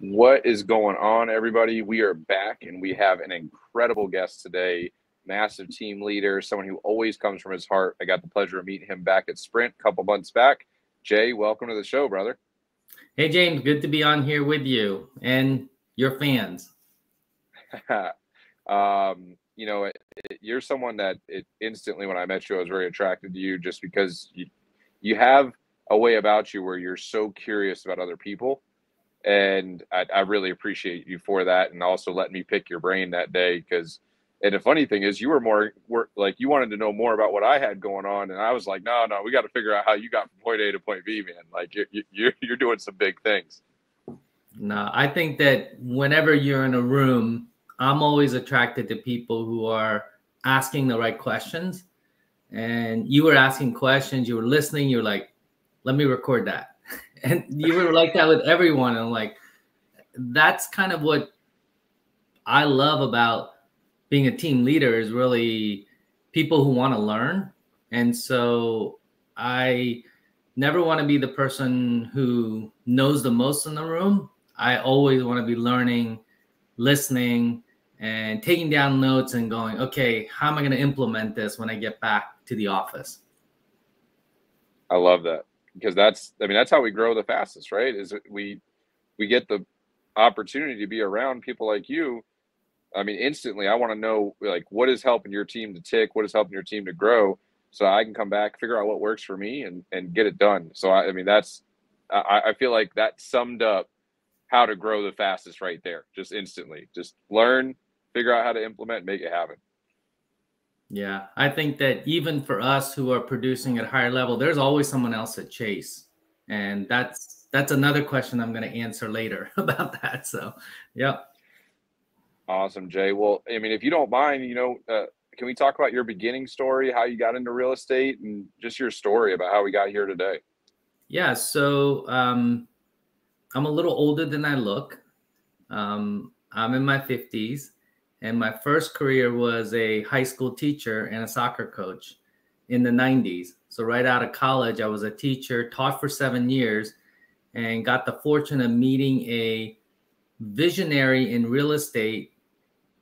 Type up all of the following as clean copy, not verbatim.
What is going on, everybody? We are back and we have an incredible guest today, massive team leader, someone who always comes from his heart. I got the pleasure of meeting him back at Sprint a couple months back. Jay, welcome to the show, brother. Hey, James, good to be on here with you and your fans. You're someone that instantly, when I met you, I was very attracted to you just because you have a way about you where you're so curious about other people. And I really appreciate you for that, and also letting me pick your brain that day. And the funny thing is, you were like, you wanted to know more about what I had going on, and I was like, no, we got to figure out how you got from point A to point B, man. Like you're doing some big things. No, I think that whenever you're in a room, I'm always attracted to people who are asking the right questions. And you were asking questions, you were listening, you were like, let me record that. And you were like that with everyone. And like, that's kind of what I love about being a team leader, is really people who want to learn. And so I never want to be the person who knows the most in the room. I always want to be learning, listening, and taking down notes and going, okay, how am I going to implement this when I get back to the office? I love that. Because that's how we grow the fastest, right? Is we get the opportunity to be around people like you. I mean, instantly, I want to know, like, what is helping your team to tick? What is helping your team to grow? So I can come back, figure out what works for me, and get it done. So, I feel like that summed up how to grow the fastest right there, just instantly. Just learn, figure out how to implement, make it happen. Yeah, I think that even for us who are producing at a higher level, there's always someone else to chase. And that's another question I'm going to answer later about that. So, yeah. Awesome, Jay. Well, I mean, if you don't mind, can we talk about your beginning story, how you got into real estate, and just your story about how we got here today? Yeah, so I'm a little older than I look. I'm in my 50s. And my first career was a high school teacher and a soccer coach in the 90s. So right out of college, I was a teacher, taught for 7 years, and got the fortune of meeting a visionary in real estate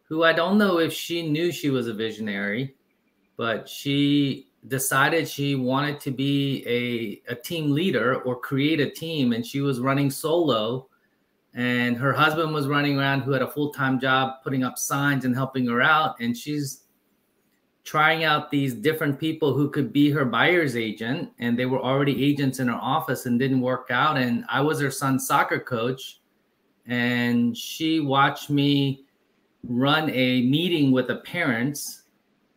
who, I don't know if she knew she was a visionary, but she decided she wanted to be a team leader or create a team. And she was running solo. And her husband was running around, who had a full-time job, putting up signs and helping her out. And she's trying out these different people who could be her buyer's agent. And they were already agents in her office and didn't work out. And I was her son's soccer coach. And she watched me run a meeting with the parents,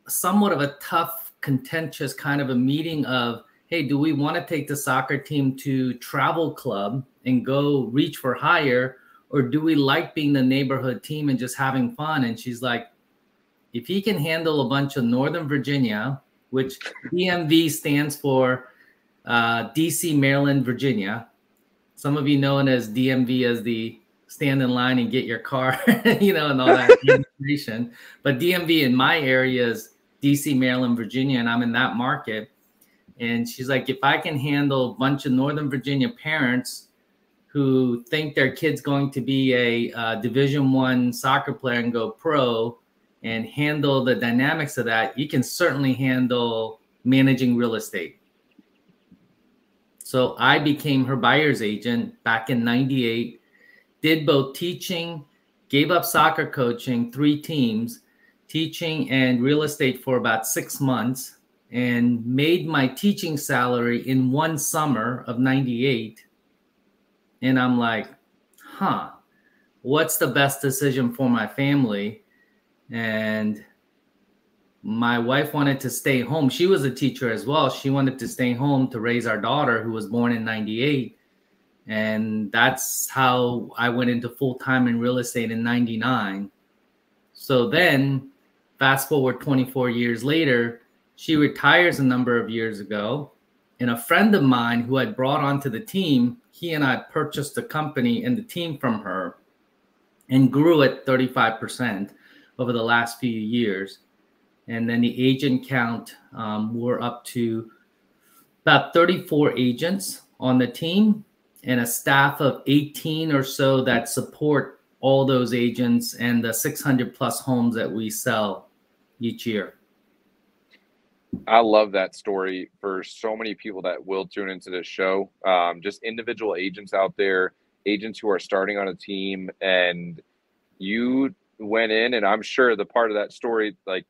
somewhat of a tough, contentious kind of a meeting of, hey, do we want to take the soccer team to travel club and go reach for hire? Or do we like being the neighborhood team and just having fun? And she's like, if he can handle a bunch of Northern Virginia, which DMV stands for DC, Maryland, Virginia. Some of you know it as DMV as the stand in line and get your car, and all that information. But DMV in my area is DC, Maryland, Virginia, and I'm in that market. And she's like, if I can handle a bunch of Northern Virginia parents who think their kid's going to be a Division I soccer player and go pro, and handle the dynamics of that, you can certainly handle managing real estate. So I became her buyer's agent back in '98, did both teaching, gave up soccer coaching, 3 teams, teaching and real estate for about 6 months, and made my teaching salary in one summer of '98. And I'm like, what's the best decision for my family? And my wife wanted to stay home. She was a teacher as well. She wanted to stay home to raise our daughter, who was born in '98. And that's how I went into full-time in real estate in '99. So then fast forward 24 years later, she retires a number of years ago. And a friend of mine who I'd brought onto the team, he and I purchased the company and the team from her and grew it 35% over the last few years. And then the agent count, we're up to about 34 agents on the team. and a staff of 18 or so that support all those agents and the 600 plus homes that we sell each year. I love that story for so many people that will tune into this show. Just individual agents out there, agents who are starting on a team, and you went in, and I'm sure the part of that story, like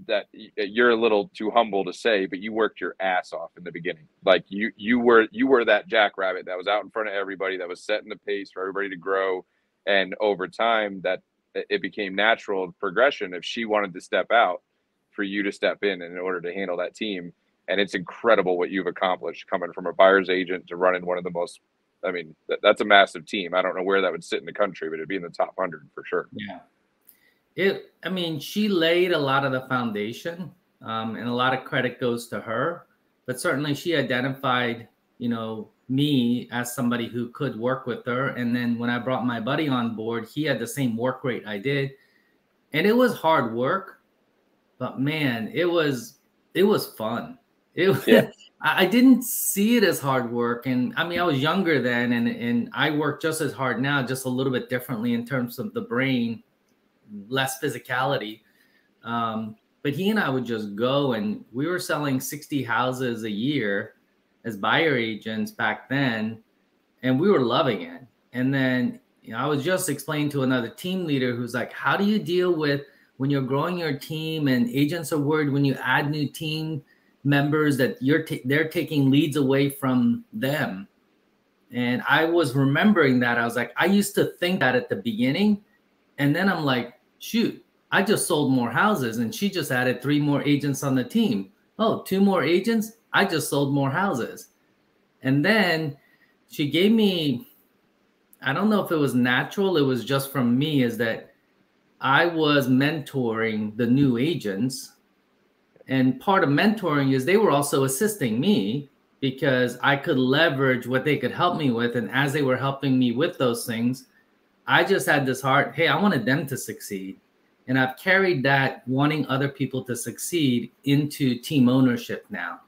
that you're a little too humble to say, but you worked your ass off in the beginning. Like you were that jackrabbit that was out in front of everybody, that was setting the pace for everybody to grow. And over time, that it became natural progression. If she wanted to step out, for you to step in order to handle that team. And it's incredible what you've accomplished, coming from a buyer's agent to running one of the most, I mean, that's a massive team. I don't know where that would sit in the country, but it'd be in the top 100 for sure. Yeah. I mean, she laid a lot of the foundation, and a lot of credit goes to her, but certainly she identified, you know, me as somebody who could work with her. And then when I brought my buddy on board, he had the same work rate I did. And it was hard work, but man, it was fun. I didn't see it as hard work. And I mean, I was younger then, and I work just as hard now, just a little bit differently in terms of the brain, less physicality. But he and I would just go, and we were selling 60 houses a year as buyer agents back then, and we were loving it. And then, you know, I was just explaining to another team leader who's like, how do you deal with when you're growing your team and agents are worried when you add new team members that they're taking leads away from them? And I was remembering that. I was like, I used to think that at the beginning. And then I'm like, shoot, I just sold more houses, and she just added 3 more agents on the team. Oh, 2 more agents. I just sold more houses. And then she gave me, I don't know if it was natural, it was just from me, is that I was mentoring the new agents. And part of mentoring is they were also assisting me, because I could leverage what they could help me with. And as they were helping me with those things, I just had this heart, hey, I wanted them to succeed. And I've carried that wanting other people to succeed into team ownership now.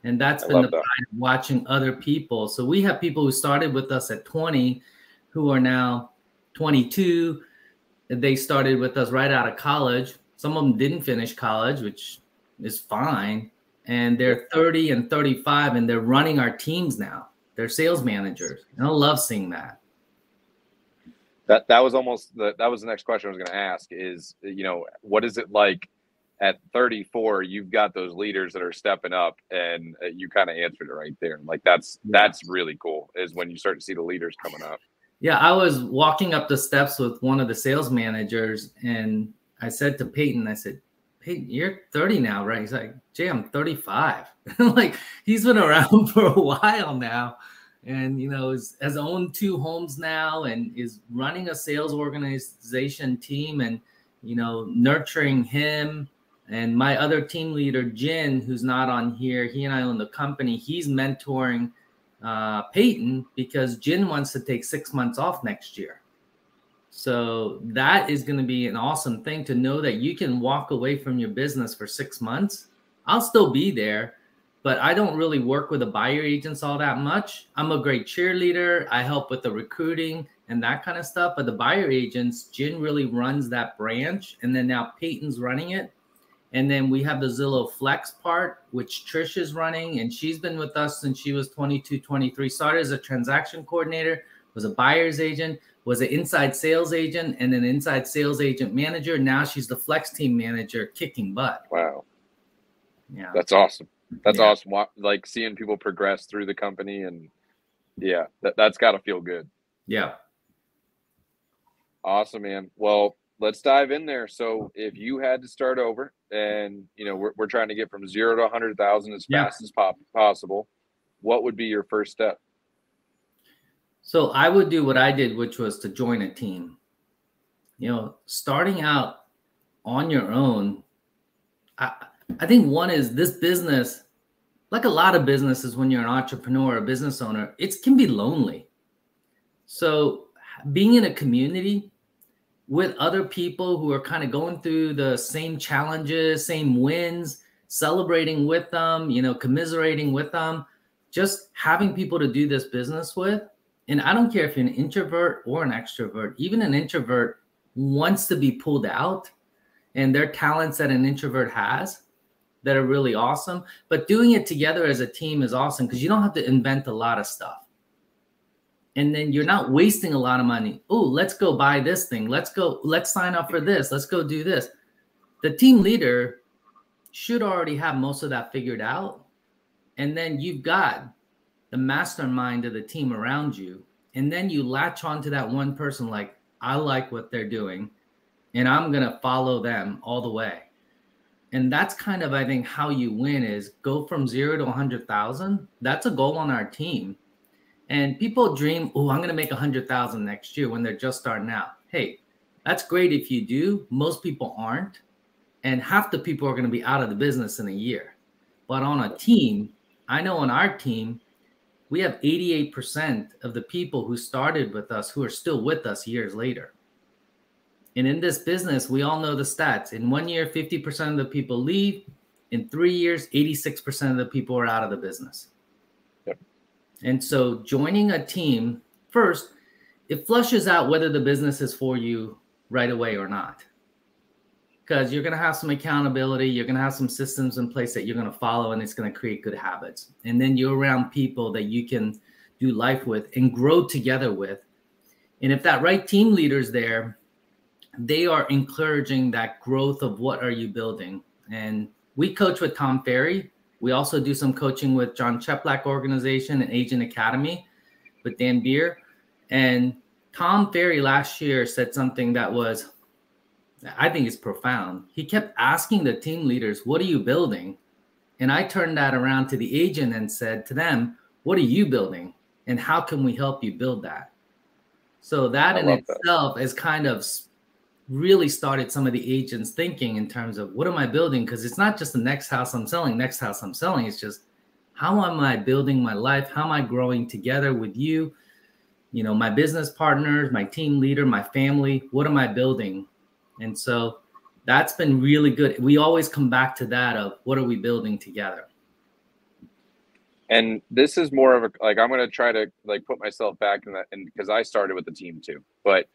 And that's been the pride of watching other people. So we have people who started with us at 20 who are now 22. They started with us right out of college. Some of them didn't finish college, which is fine. And they're 30 and 35, and they're running our teams now. They're sales managers. And I love seeing that. That was the next question I was going to ask is, you know, what is it like at 34? You've got those leaders that are stepping up, and you kind of answered it right there. Like that's really cool, is when you start to see the leaders coming up. Yeah, I was walking up the steps with one of the sales managers, and I said to Peyton, I said, Peyton, you're 30 now, right? He's like, Jay, I'm 35. Like, he's been around for a while now, and, you know, has owned 2 homes now, and is running a sales organization team, and, you know, nurturing him. And my other team leader, Jin, who's not on here, he and I own the company. He's mentoring Peyton, because Jin wants to take 6 months off next year. So that is going to be an awesome thing to know, that you can walk away from your business for 6 months. I'll still be there, but I don't really work with the buyer agents all that much. I'm a great cheerleader. I help with the recruiting and that kind of stuff. But the buyer agents, Jin really runs that branch. And then now Peyton's running it. And then we have the Zillow Flex part, which Trish is running. And she's been with us since she was 22, 23. Started as a transaction coordinator, was a buyer's agent, was an inside sales agent, and an inside sales agent manager. Now she's the Flex team manager, kicking butt. Wow. Yeah. That's awesome. That's awesome. Like seeing people progress through the company, and yeah, that's got to feel good. Yeah. Awesome, man. Well, let's dive in there. So if you had to start over, and, you know, we're trying to get from 0 to 100,000 as fast as possible, what would be your first step? So I would do what I did, which was to join a team. You know, starting out on your own, I think one is this business, like a lot of businesses, when you're an entrepreneur or a business owner, it can be lonely. So being in a community with other people who are kind of going through the same challenges, same wins, celebrating with them, you know, commiserating with them, just having people to do this business with. And I don't care if you're an introvert or an extrovert, even an introvert wants to be pulled out, and there are talents that an introvert has that are really awesome. But doing it together as a team is awesome because you don't have to invent a lot of stuff. And then you're not wasting a lot of money. Oh, let's go buy this thing. Let's sign up for this. Let's go do this. The team leader should already have most of that figured out. And then you've got the mastermind of the team around you. And then you latch on to that one person like, I like what they're doing, and I'm going to follow them all the way. And that's kind of, I think, how you win is go from 0 to 100,000. That's a goal on our team. And people dream, oh, I'm going to make 100,000 next year when they're just starting out. Hey, that's great if you do. Most people aren't. And half the people are going to be out of the business in a year. But on a team, I know on our team, we have 88% of the people who started with us who are still with us years later. And in this business, we all know the stats. In 1 year, 50% of the people leave. In 3 years, 86% of the people are out of the business. Yep. And so joining a team, first, it flushes out whether the business is for you right away or not. Because you're going to have some accountability. You're going to have some systems in place that you're going to follow, and it's going to create good habits. And then you're around people that you can do life with and grow together with. And if that right team leader's there, they are encouraging that growth of what are you building. And we coach with Tom Ferry. We also do some coaching with John Cheplack Organization and Agent Academy with Dan Beer. And Tom Ferry last year said something that was, I think, is profound. He kept asking the team leaders, what are you building? And I turned that around to the agent and said to them, what are you building? And how can we help you build that? So that in itself has kind of really started some of the agents thinking in terms of what am I building? Because it's not just the next house I'm selling, next house I'm selling. It's just how am I building my life? How am I growing together with you? You know, my business partners, my team leader, my family, what am I building? And so that's been really good. We always come back to that of what are we building together? And this is more of a, like, I'm going to try to like put myself back in that, and because I started with the team too, but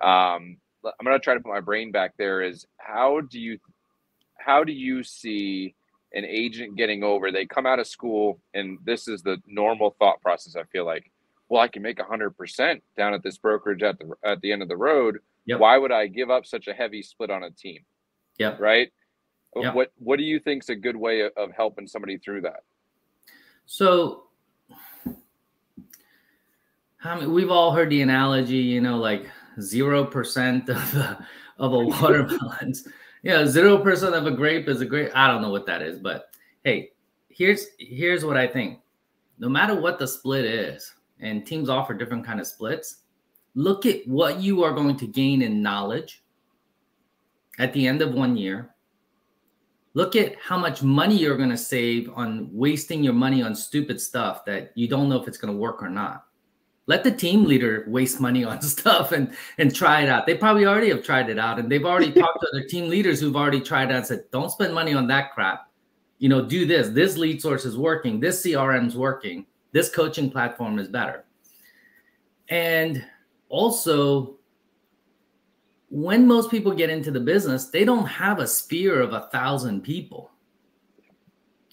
I'm going to try to put my brain back there is how do you see an agent getting over, they come out of school and this is the normal thought process. I feel like, well, I can make 100% down at this brokerage at the end of the road. Yep. Why would I give up such a heavy split on a team? Yep. Right. Yep. What do you think is a good way of helping somebody through that? So, I mean, we've all heard the analogy, you know, like 0% of a watermelon. Yeah, 0% of a grape is a grape. I don't know what that is, but hey, here's what I think. No matter what the split is, and teams offer different kind of splits, look at what you are going to gain in knowledge at the end of 1 year. Look at how much money you're going to save on wasting your money on stupid stuff that you don't know if it's going to work or not. Let the team leader waste money on stuff and try it out. They probably already have tried it out, and they've already talked to their team leaders who've already tried it out and said, don't spend money on that crap. You know, do this. This lead source is working. This CRM is working. This coaching platform is better. And also, when most people get into the business, they don't have a sphere of 1,000 people.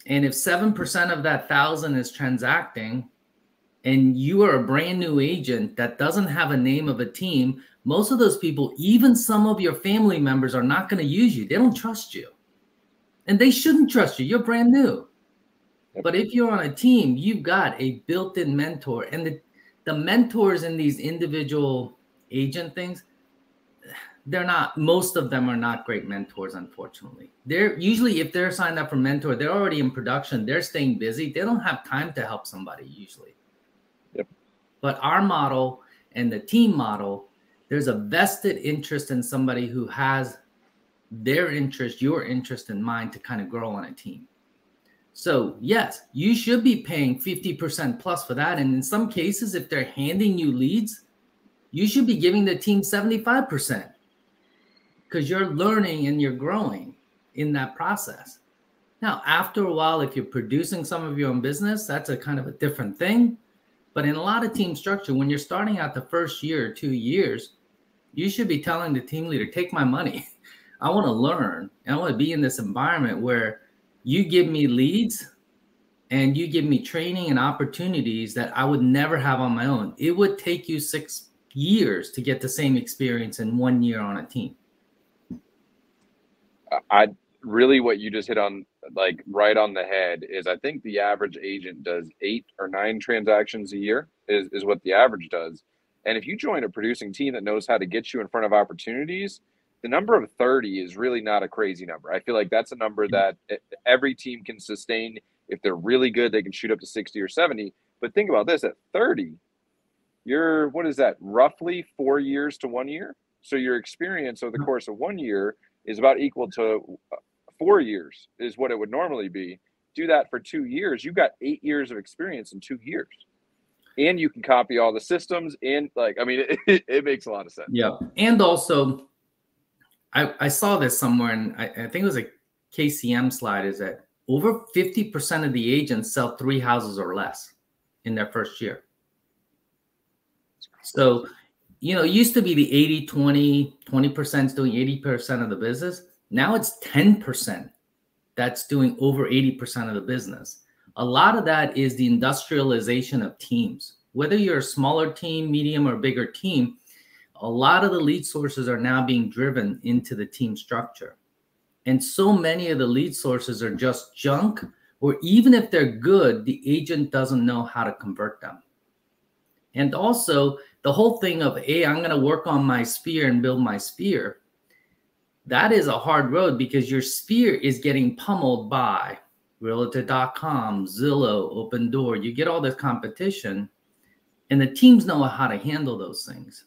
And if 7% of that 1,000 is transacting, and you are a brand new agent that doesn't have a name of a team, most of those people, even some of your family members, are not going to use you. They don't trust you. And they shouldn't trust you. You're brand new. But if you're on a team, you've got a built-in mentor. And the mentors in these individual agent things, most of them are not great mentors, unfortunately. They're usually, if they're signed up for mentor, they're already in production. They're staying busy. They don't have time to help somebody usually. Yep. But our model and the team model, there's a vested interest in somebody who has their interest, your interest in mind to kind of grow on a team. So yes, you should be paying 50% plus for that. And in some cases, if they're handing you leads, you should be giving the team 75%. Because you're learning and you're growing in that process. Now, after a while, if you're producing some of your own business, that's a kind of a different thing. But in a lot of team structure, when you're starting out the first year or 2 years, you should be telling the team leader, take my money. I want to learn. And I want to be in this environment where you give me leads and you give me training and opportunities that I would never have on my own. It would take you 6 years to get the same experience in 1 year on a team. I really, what you just hit on, like right on the head, is I think the average agent does 8 or 9 transactions a year is what the average does. And if you join a producing team that knows how to get you in front of opportunities, the number of 30 is really not a crazy number. I feel like that's a number that every team can sustain. If they're really good, they can shoot up to 60 or 70. But think about this, at 30, you're, what is that, roughly 4 years to 1 year? So your experience over the course of 1 year is about equal to 4 years is what it would normally be. Do that for 2 years. You've got 8 years of experience in 2 years. And you can copy all the systems. And like, I mean, it makes a lot of sense. Yeah. And also, I saw this somewhere, and I think it was a KCM slide, is that over 50% of the agents sell 3 houses or less in their first year. So, you know, it used to be the 20% is doing 80% of the business. Now it's 10% that's doing over 80% of the business. A lot of that is the industrialization of teams. Whether you're a smaller team, medium, or bigger team, a lot of the lead sources are now being driven into the team structure. And so many of the lead sources are just junk, or even if they're good, the agent doesn't know how to convert them. And also the whole thing of, hey, I'm going to work on my sphere and build my sphere. That is a hard road because your sphere is getting pummeled by Realtor.com, Zillow, Open Door. You get all this competition, and the teams know how to handle those things.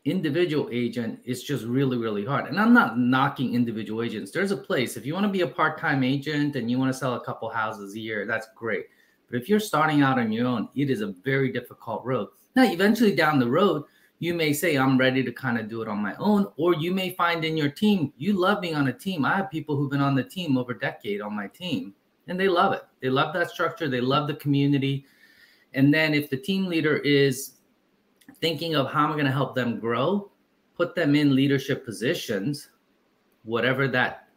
Individual agent is just really, really hard. And I'm not knocking individual agents. There's a place. If you want to be a part-time agent and you want to sell a couple houses a year, that's great. But if you're starting out on your own, it is a very difficult road. Now, eventually down the road, you may say, I'm ready to kind of do it on my own. Or you may find in your team, you love being on a team. I have people who've been on the team over a decade on my team, and they love it. They love that structure. They love the community. And then if the team leader is thinking of how I'm going to help them grow, put them in leadership positions, whatever that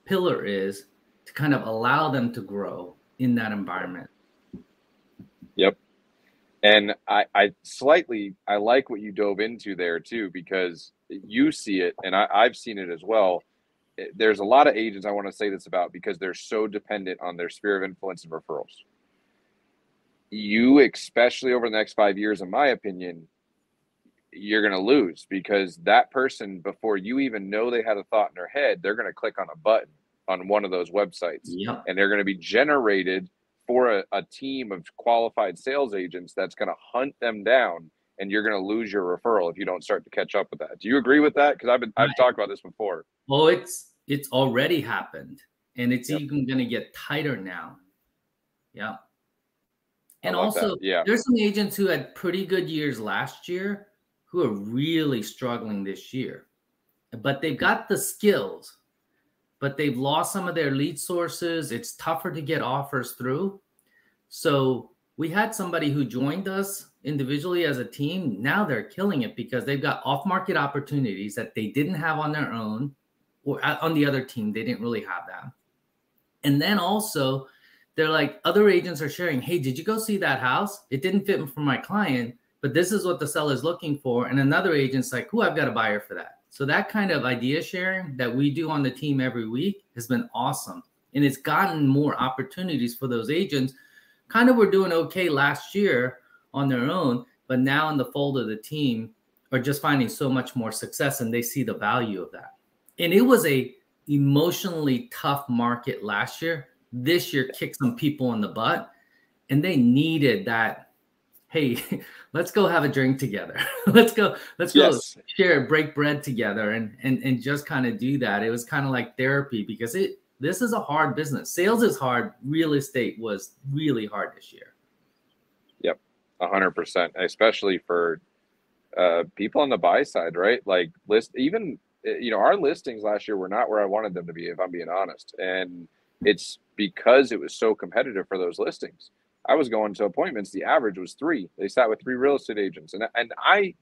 pillar is, to kind of allow them to grow in that environment. Yep. And I like what you dove into there too, because you see it, and I've seen it as well. There's a lot of agents I want to say this about because they're so dependent on their sphere of influence and referrals. You, especially over the next 5 years, in my opinion, you're going to lose because that person, before you even know they had a thought in their head, they're going to click on a button on one of those websites. Yep. And they're going to be generated for a team of qualified sales agents that's going to hunt them down, and you're going to lose your referral if you don't start to catch up with that. Do you agree with that? Because I've talked about this before. Well, it's already happened, and it's Yep. even going to get tighter now. Yeah. And like also, yeah, there's some agents who had pretty good years last year who are really struggling this year, but they've got the skills, but they've lost some of their lead sources. It's tougher to get offers through. So we had somebody who joined us individually as a team. Now they're killing it because they've got off-market opportunities that they didn't have on their own, or on the other team, they didn't really have that. And then also, they're like, other agents are sharing, hey, did you go see that house? It didn't fit for my client, but this is what the seller's looking for. And another agent's like, I've got a buyer for that. So that kind of idea sharing that we do on the team every week has been awesome. And it's gotten more opportunities for those agents. Kind of were doing okay last year on their own, but now in the fold of the team are just finding so much more success, and they see the value of that. And it was a emotionally tough market last year. This year kicked some people in the butt, and they needed that. Hey, let's go have a drink together. let's go share, break bread together, and just kind of do that. It was kind of like therapy because this is a hard business. Sales is hard. Real estate was really hard this year. Yep, 100%, especially for people on the buy side, right? Like even our listings last year were not where I wanted them to be, if I'm being honest. And It's because it was so competitive for those listings. I was going to appointments, the average was 3. They sat with 3 real estate agents. And I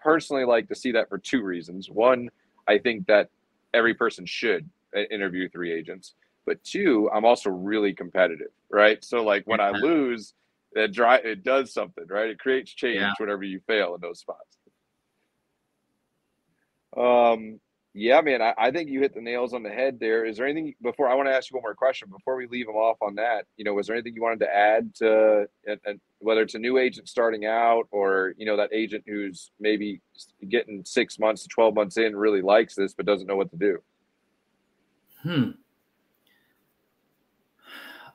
personally like to see that for 2 reasons. One, I think that every person should interview 3 agents. But 2, I'm also really competitive, right? So like when I lose, it does something, right? It creates change whenever you fail in those spots. Yeah, man, I think you hit the nails on the head there. Is there anything before I want to ask you one more question before we leave them off on that? You know, was there anything you wanted to add to, and whether it's a new agent starting out or, you know, that agent who's maybe getting 6 months to 12 months in, really likes this, but doesn't know what to do?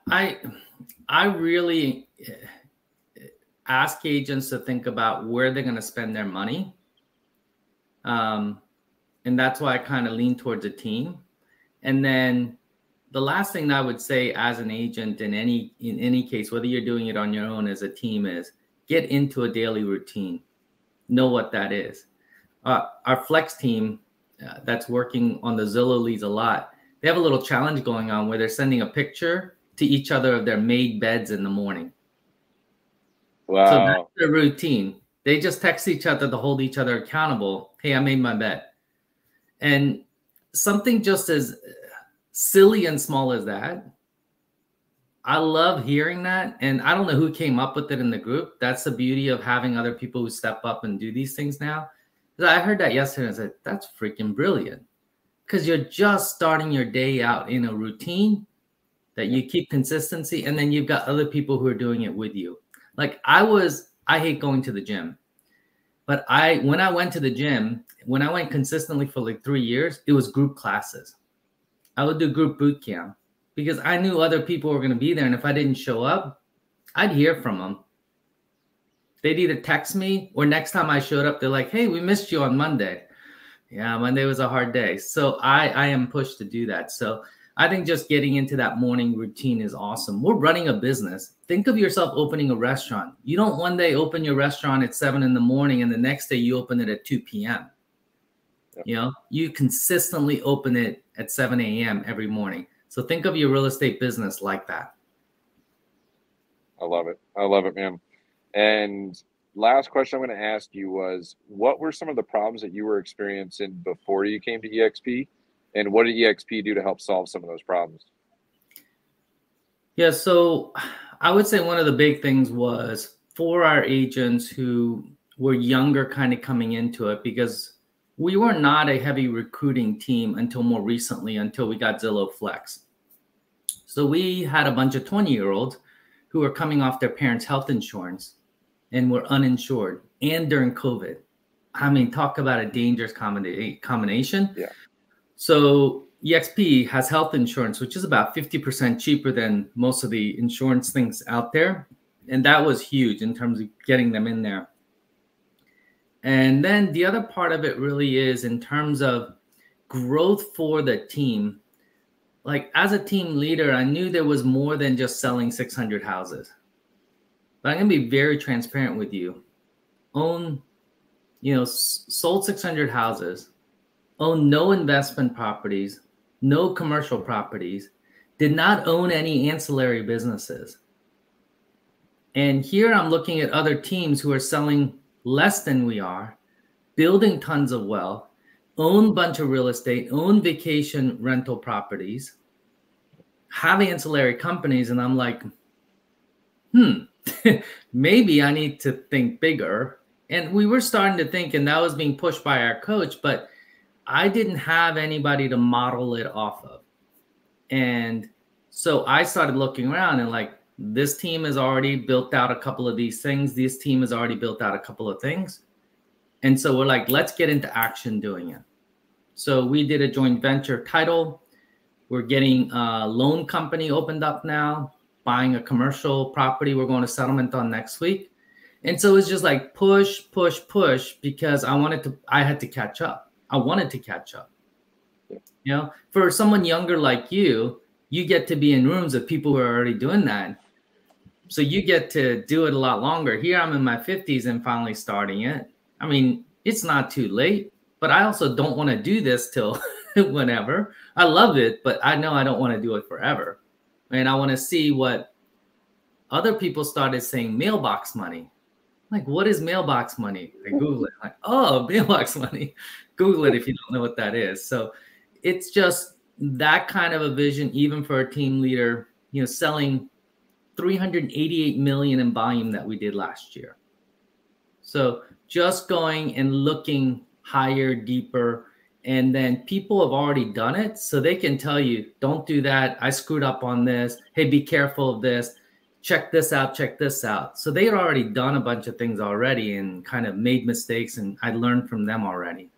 I really ask agents to think about where they're going to spend their money. And that's why I kind of lean towards a team. And then the last thing that I would say as an agent in any case, whether you're doing it on your own as a team, is get into a daily routine. Know what that is. Our flex team that's working on the Zillow leads a lot, they have a little challenge going on where they're sending a picture to each other of their made beds in the morning. Wow. So that's their routine. They just text each other to hold each other accountable. Hey, I made my bed. And something just as silly and small as that, I love hearing that. And I don't know who came up with it in the group. That's the beauty of having other people who step up and do these things now. I heard that yesterday and I said, that's freaking brilliant. Because you're just starting your day out in a routine that you keep consistency. And then you've got other people who are doing it with you. Like I hate going to the gym. But when I went to the gym, when I went consistently for like 3 years, it was group classes. I would do group boot camp because I knew other people were going to be there. And if I didn't show up, I'd hear from them. They'd either text me or next time I showed up, they're like, hey, we missed you on Monday. Yeah, Monday was a hard day. So I am pushed to do that. So I think just getting into that morning routine is awesome. We're running a business. Think of yourself opening a restaurant. You don't one day open your restaurant at 7 in the morning and the next day you open it at 2 p.m. You know, you consistently open it at 7 a.m. every morning. So think of your real estate business like that. I love it. I love it, man. And last question I'm going to ask you was, what were some of the problems that you were experiencing before you came to EXP? And what did EXP do to help solve some of those problems? Yeah, so I would say one of the big things was for our agents who were younger kind of coming into it, because we were not a heavy recruiting team until more recently, until we got Zillow Flex. So we had a bunch of 20-year-olds who were coming off their parents' health insurance and were uninsured. And during COVID, I mean, talk about a dangerous combination. Yeah. So EXP has health insurance, which is about 50% cheaper than most of the insurance things out there. And that was huge in terms of getting them in there. And then the other part of it really is in terms of growth for the team. Like as a team leader, I knew there was more than just selling 600 houses. But I'm going to be very transparent with you. Sold 600 houses, owned no investment properties, no commercial properties, did not own any ancillary businesses. And here I'm looking at other teams who are selling less than we are, building tons of wealth, own a bunch of real estate, own vacation rental properties, have ancillary companies. And I'm like, maybe I need to think bigger. And we were starting to think, and that was being pushed by our coach, but I didn't have anybody to model it off of. And so I started looking around and like, this team has already built out a couple of these things. This team has already built out a couple of things. And so we're like, let's get into action doing it. So we did a joint venture title. We're getting a loan company opened up now, buying a commercial property we're going to settlement on next week. And so it's just like push, because I had to catch up. I wanted to catch up. You know, for someone younger like you get to be in rooms of people who are already doing that. So you get to do it a lot longer. Here I'm in my 50s and finally starting it. I mean, it's not too late, but I also don't want to do this till whenever. I love it, but I know I don't want to do it forever. And I want to see what other people started saying. Mailbox money. Like, what is mailbox money? I Google it. Like, oh, mailbox money. Google it if you don't know what that is. So it's just that kind of a vision, even for a team leader, you know, selling 388 million in volume that we did last year. So just going and looking higher, deeper, and then people have already done it. So they can tell you, don't do that. I screwed up on this. Hey, be careful of this. Check this out, check this out. So they had already done a bunch of things already and kind of made mistakes, and I learned from them already.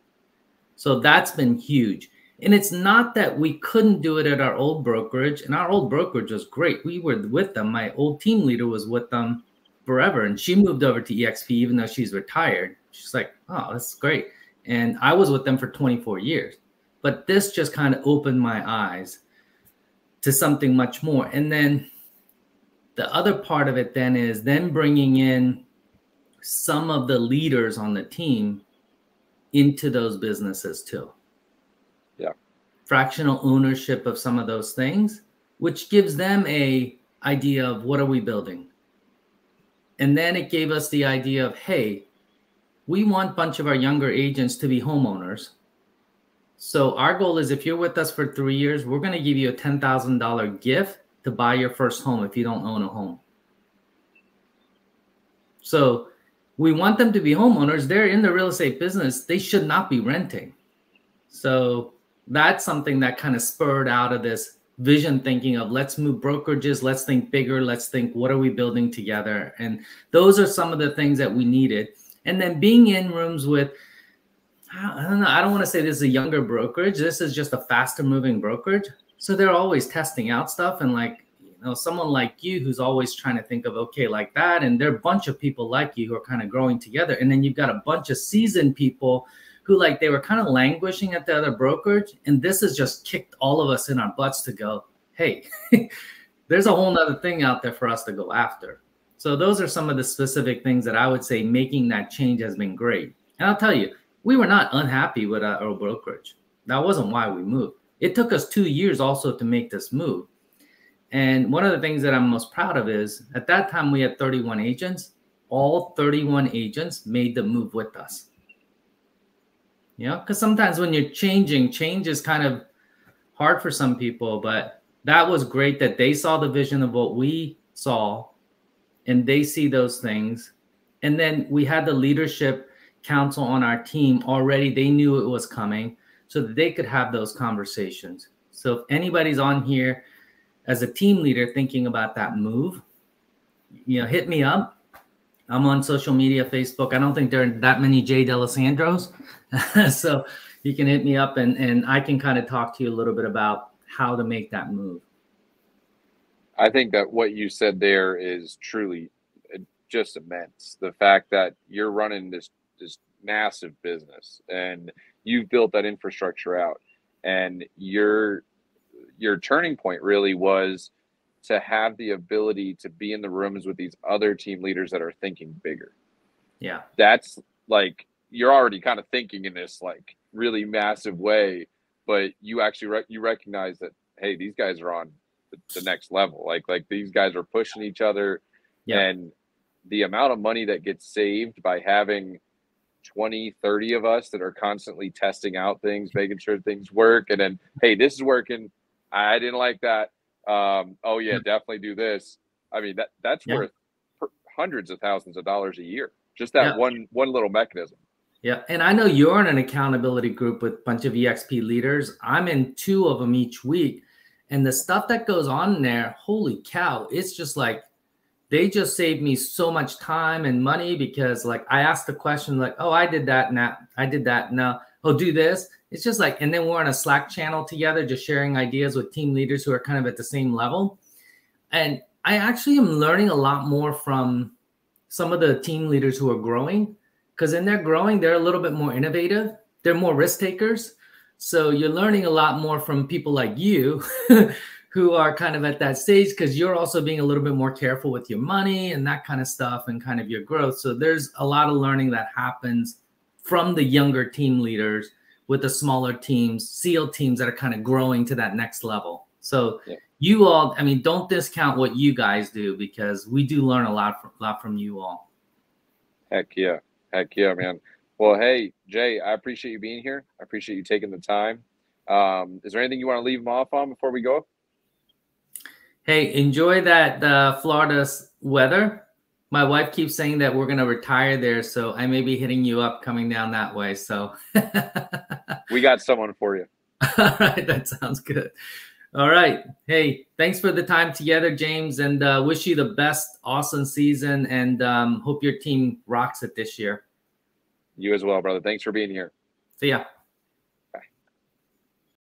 So that's been huge. And it's not that we couldn't do it at our old brokerage, and our old brokerage was great. We were with them. My old team leader was with them forever, and she moved over to EXP even though she's retired. She's like, oh, that's great. And I was with them for 24 years. But this just kind of opened my eyes to something much more. And then the other part of it then is then bringing in some of the leaders on the team into those businesses too. Yeah. Fractional ownership of some of those things, which gives them a idea of what are we building. And then it gave us the idea of, hey, we want a bunch of our younger agents to be homeowners. So our goal is if you're with us for 3 years, we're going to give you a $10,000 gift to buy your first home if you don't own a home. So we want them to be homeowners. They're in the real estate business. They should not be renting. So that's something that kind of spurred out of this vision thinking of let's move brokerages, let's think bigger, let's think what are we building together. And those are some of the things that we needed. And then being in rooms with, I don't know, I don't want to say this is a younger brokerage. This is just a faster moving brokerage. So they're always testing out stuff. And like, you know, someone like you who's always trying to think of, okay, like that. And there are a bunch of people like you who are kind of growing together. And then you've got a bunch of seasoned people who like they were kind of languishing at the other brokerage. And this has just kicked all of us in our butts to go, hey, there's a whole nother thing out there for us to go after. So those are some of the specific things that I would say making that change has been great. And I'll tell you, we were not unhappy with our brokerage. That wasn't why we moved. It took us 2 years also to make this move. And one of the things that I'm most proud of is at that time we had 31 agents. All 31 agents made the move with us. You know, because sometimes when you're changing, change is kind of hard for some people, but that was great that they saw the vision of what we saw and they see those things. And then we had the leadership council on our team already. They knew it was coming so that they could have those conversations. So if anybody's on here as a team leader thinking about that move, you know, hit me up. I'm on social media, Facebook. I don't think there are that many Jay D'Alessandros. So you can hit me up and I can kind of talk to you a little bit about how to make that move. I think that what you said there is truly just immense. The fact that you're running this massive business and you've built that infrastructure out, and your turning point really was to have the ability to be in the rooms with these other team leaders that are thinking bigger. Yeah. That's like, you're already kind of thinking in this like really massive way, but you actually you recognize that, hey, these guys are on the next level. Like these guys are pushing each other. Yeah. And the amount of money that gets saved by having 20, 30 of us that are constantly testing out things, making sure things work. And then, hey, this is working. I didn't like that. Oh yeah, definitely do this. I mean, that's worth hundreds of thousands of dollars a year. Just that one little mechanism. Yeah. And I know you're in an accountability group with a bunch of EXP leaders. I'm in 2 of them each week. And the stuff that goes on in there, holy cow, it's just like, they just saved me so much time and money because like I asked the question like, oh, I did that. Now I did that. Now, oh, do this. It's just like, and then we're on a Slack channel together, just sharing ideas with team leaders who are kind of at the same level. And I actually am learning a lot more from some of the team leaders who are growing, because in their growing, they're a little bit more innovative. They're more risk takers. So you're learning a lot more from people like you who are kind of at that stage, because you're also being a little bit more careful with your money and that kind of stuff and kind of your growth. So there's a lot of learning that happens from the younger team leaders with the smaller teams, SEAL teams that are kind of growing to that next level. So you all, I mean, don't discount what you guys do, because we do learn a lot from you all. Heck yeah. Heck yeah, man. Well, hey, Jay, I appreciate you being here. I appreciate you taking the time. Is there anything you want to leave them off on before we go? Hey, enjoy that Florida's weather. My wife keeps saying that we're going to retire there, so I may be hitting you up coming down that way. So we got someone for you. All right, that sounds good. All right. Hey, thanks for the time together, James, and wish you the best, awesome season, and hope your team rocks it this year. You as well, brother. Thanks for being here. See ya.